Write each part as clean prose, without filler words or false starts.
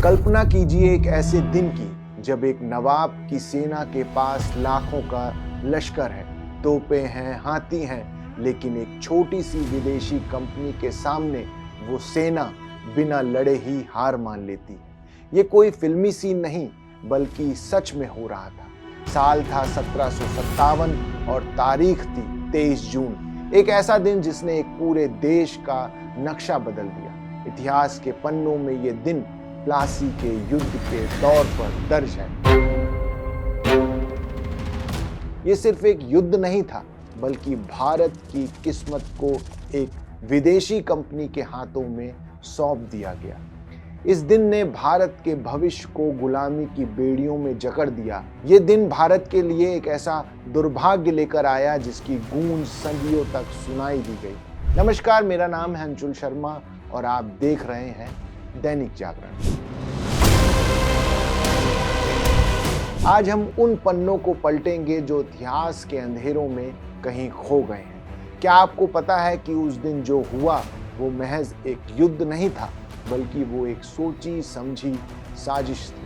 कल्पना कीजिए एक ऐसे दिन की जब एक नवाब की सेना के पास लाखों का लश्कर है, तोपें हैं, हाथी हैं, लेकिन एक छोटी सी विदेशी कंपनी के सामने वो सेना बिना लड़े ही हार मान लेती है। ये कोई फिल्मी सीन नहीं बल्कि सच में हो रहा था। साल था 1757 और तारीख थी 23 जून। एक ऐसा दिन जिसने एक पूरे देश का नक्शा बदल दिया। इतिहास के पन्नों में ये दिन प्लासी के युद्ध के तौर पर दर्ज है। ये सिर्फ एक युद्ध नहीं था बल्कि भारत की किस्मत को एक विदेशी कंपनी के हाथों में सौंप दिया गया। इस दिन ने भारत के भविष्य को गुलामी की बेड़ियों में जकड़ दिया। ये दिन भारत के लिए एक ऐसा दुर्भाग्य लेकर आया जिसकी गूंज सदियों तक सुनाई दी गई। नमस्कार, मेरा नाम है अंशुल शर्मा और आप देख रहे हैं दैनिक जागरण। आज हम उन पन्नों को पलटेंगे जो इतिहास के अंधेरों में कहीं खो गए हैं। क्या आपको पता है कि उस दिन जो हुआ वो महज एक युद्ध नहीं था बल्कि वो एक सोची समझी साजिश थी।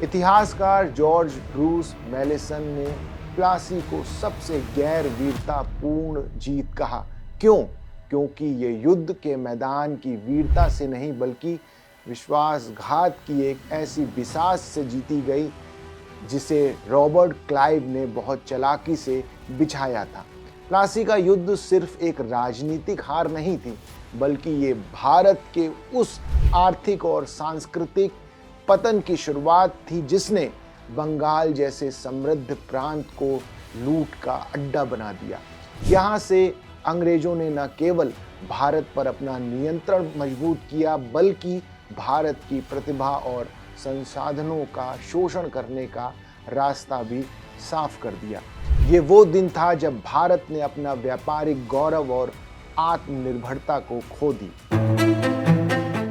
इतिहासकार जॉर्ज ब्रूस मैलेसन ने प्लासी को सबसे गैर वीरतापूर्ण जीत कहा। क्यों? क्योंकि ये युद्ध के मैदान की वीरता से नहीं बल्कि विश्वासघात की एक ऐसी बिसात से जीती गई जिसे रॉबर्ट क्लाइव ने बहुत चालाकी से बिछाया था। प्लासी का युद्ध सिर्फ एक राजनीतिक हार नहीं थी बल्कि ये भारत के उस आर्थिक और सांस्कृतिक पतन की शुरुआत थी जिसने बंगाल जैसे समृद्ध प्रांत को लूट का अड्डा बना दिया। यहाँ से अंग्रेजों ने न केवल भारत पर अपना नियंत्रण मजबूत किया बल्कि भारत की प्रतिभा और संसाधनों का शोषण करने का रास्ता भी साफ कर दिया। ये वो दिन था जब भारत ने अपना व्यापारिक गौरव और आत्मनिर्भरता को खो दी।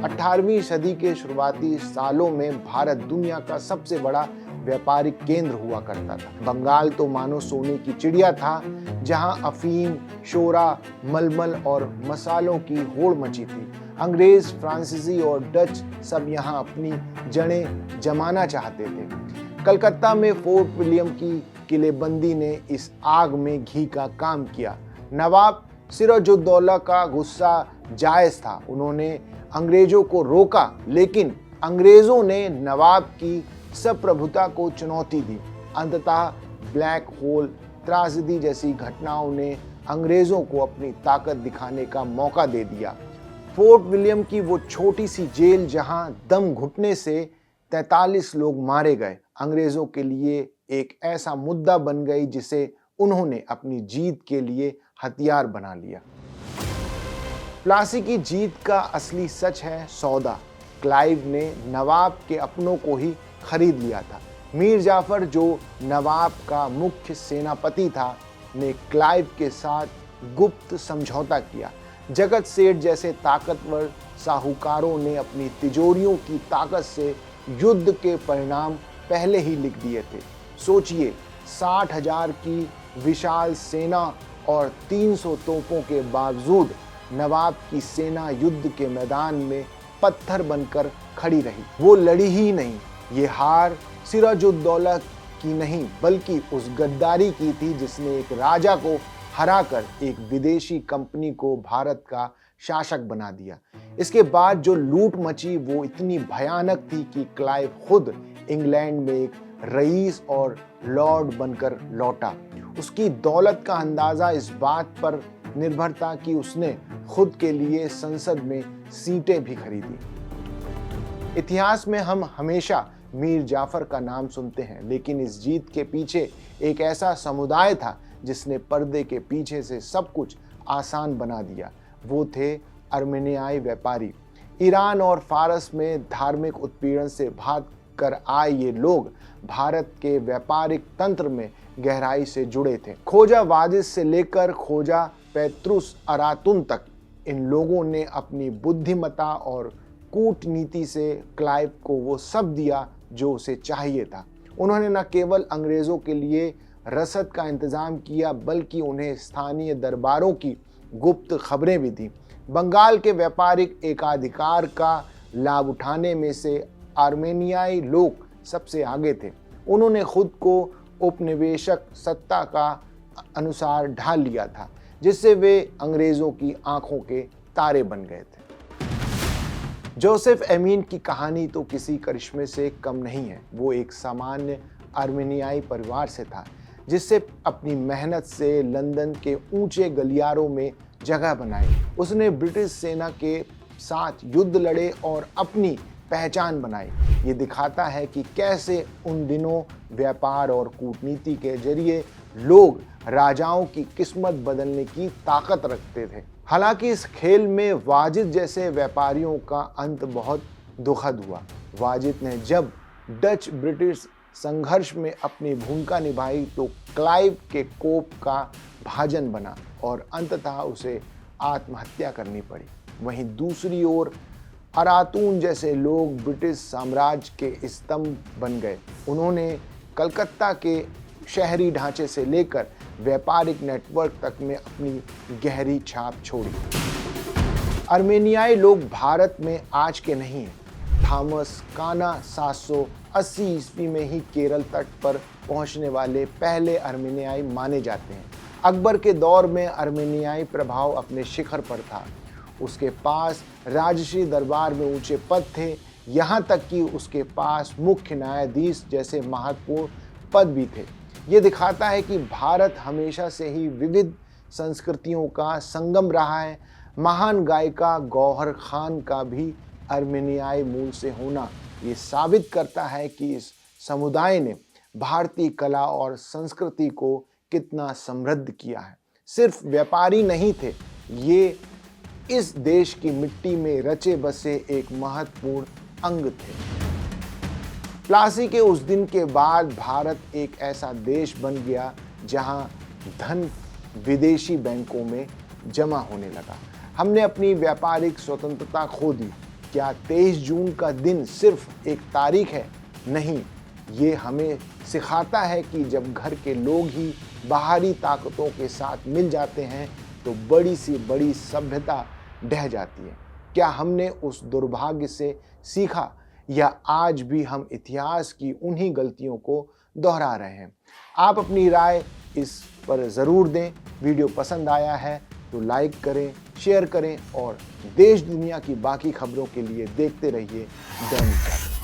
18वीं सदी के शुरुआती सालों में भारत दुनिया का सबसे बड़ा व्यापारिक केंद्र हुआ करता था। बंगाल तो मानो सोने की चिड़िया था जहां अफीम, शोरा, मलमल और मसालों की होड़ मची थी। अंग्रेज, फ्रांसीसी और डच सब यहां अपनी जड़ें जमाना चाहते थे। कलकत्ता में फोर्ट विलियम की किलेबंदी ने इस आग में घी का काम किया। नवाब सिराजुद्दौला का गुस्सा जायज था। उन्होंने अंग्रेजों को रोका लेकिन अंग्रेजों ने नवाब की संप्रभुता को चुनौती दी। अंततः ब्लैक होल त्रासदी जैसी घटनाओं ने अंग्रेजों को अपनी ताकत दिखाने का मौका दे दिया। फोर्ट विलियम की वो छोटी सी जेल जहां दम घुटने से 43 लोग मारे गए, अंग्रेजों के लिए एक ऐसा मुद्दा बन गई जिसे उन्होंने अपनी जीत के लिए हथियार बना लिया। प्लासी की जीत का असली सच है सौदा। क्लाइव ने नवाब के अपनों को ही खरीद लिया था। मीर जाफर जो नवाब का मुख्य सेनापति था ने क्लाइव के साथ गुप्त समझौता किया। जगत सेठ जैसे ताकतवर साहूकारों ने अपनी तिजोरियों की ताकत से युद्ध के परिणाम पहले ही लिख दिए थे। सोचिए, 60,000 की विशाल सेना और 300 तोपों के बावजूद नवाब की सेना युद्ध के मैदान में पत्थर बनकर खड़ी रही। वो लड़ी ही नहीं। ये हार सिराजुद्दौला की नहीं बल्कि उस गद्दारी की थी जिसने एक राजा को हराकर एक विदेशी कंपनी को भारत का शासक बना दिया। इसके बाद जो लूट मची वो इतनी भयानक थी कि क्लाइव खुद इंग्लैंड में एक रईस और लॉर्ड बनकर लौटा। उसकी दौलत का अंदाजा इस बात पर निर्भर था कि उसने खुद के लिए संसद में सीटें भी खरीदी। इतिहास में हम हमेशा मीर जाफर का नाम सुनते हैं लेकिन इस जीत के पीछे एक ऐसा समुदाय था जिसने पर्दे के पीछे से सब कुछ आसान बना दिया। वो थे अर्मेनियाई व्यापारी। ईरान और फारस में धार्मिक उत्पीड़न से भाग कर आए ये लोग भारत के व्यापारिक तंत्र में गहराई से जुड़े थे। खोजा वादिस से लेकर खोजा पेत्रुस अरातुन तक इन लोगों ने अपनी बुद्धिमत्ता और कूटनीति से क्लाइव को वो सब दिया जो उसे चाहिए था। उन्होंने न केवल अंग्रेजों के लिए रसद का इंतजाम किया बल्कि उन्हें स्थानीय दरबारों की गुप्त खबरें भी दी। बंगाल के व्यापारिक एकाधिकार का लाभ उठाने में से आर्मेनियाई लोग सबसे आगे थे। उन्होंने खुद को उपनिवेशक सत्ता का अनुसार ढाल लिया था, जिससे वे अंग्रेजों की आंखों के तारे बन गए थे। जोसेफ एमीन की कहानी तो किसी करिश्मे से कम नहीं है। वो एक सामान्य आर्मेनियाई परिवार से था, जिससे अपनी मेहनत से लंदन के ऊंचे गलियारों में जगह बनाई। उसने ब्रिटिश सेना के साथ युद्ध लड़े और अपनी पहचान बनाई। ये दिखाता है कि कैसे उन दिनों व्यापार और कूटनीति के जरिए लोग राजाओं की किस्मत बदलने की ताकत रखते थे। हालांकि इस खेल में वाजिद जैसे व्यापारियों का अंत बहुत दुखद हुआ। वाजिद ने जब डच ब्रिटिश संघर्ष में अपनी भूमिका निभाई तो क्लाइव के कोप का भाजन बना और अंततः उसे आत्महत्या करनी पड़ी। वहीं दूसरी ओर अरातून जैसे लोग ब्रिटिश साम्राज्य के स्तंभ बन गए। उन्होंने कलकत्ता के शहरी ढांचे से लेकर व्यापारिक नेटवर्क तक में अपनी गहरी छाप छोड़ी। आर्मेनियाई लोग भारत में आज के नहीं हैं। थॉमस काना 780 ईस्वी में ही केरल तट पर पहुंचने वाले पहले आर्मेनियाई माने जाते हैं। अकबर के दौर में आर्मेनियाई प्रभाव अपने शिखर पर था। उसके पास राजसी दरबार में ऊंचे पद थे, यहाँ तक कि उसके पास मुख्य न्यायाधीश जैसे महत्वपूर्ण पद भी थे। ये दिखाता है कि भारत हमेशा से ही विविध संस्कृतियों का संगम रहा है। महान गायिका गौहर खान का भी आर्मेनियाई मूल से होना ये साबित करता है कि इस समुदाय ने भारतीय कला और संस्कृति को कितना समृद्ध किया है। सिर्फ व्यापारी नहीं थे, ये इस देश की मिट्टी में रचे बसे एक महत्वपूर्ण अंग थे। प्लासी के उस दिन के बाद भारत एक ऐसा देश बन गया जहां धन विदेशी बैंकों में जमा होने लगा। हमने अपनी व्यापारिक स्वतंत्रता खो दी। क्या 23 जून का दिन सिर्फ एक तारीख है? नहीं, ये हमें सिखाता है कि जब घर के लोग ही बाहरी ताकतों के साथ मिल जाते हैं तो बड़ी सी बड़ी सभ्यता ढह जाती है। क्या हमने उस दुर्भाग्य से सीखा या आज भी हम इतिहास की उन्हीं गलतियों को दोहरा रहे हैं? आप अपनी राय इस पर ज़रूर दें। वीडियो पसंद आया है तो लाइक करें, शेयर करें और देश दुनिया की बाकी खबरों के लिए देखते रहिए दैनिक जागरण।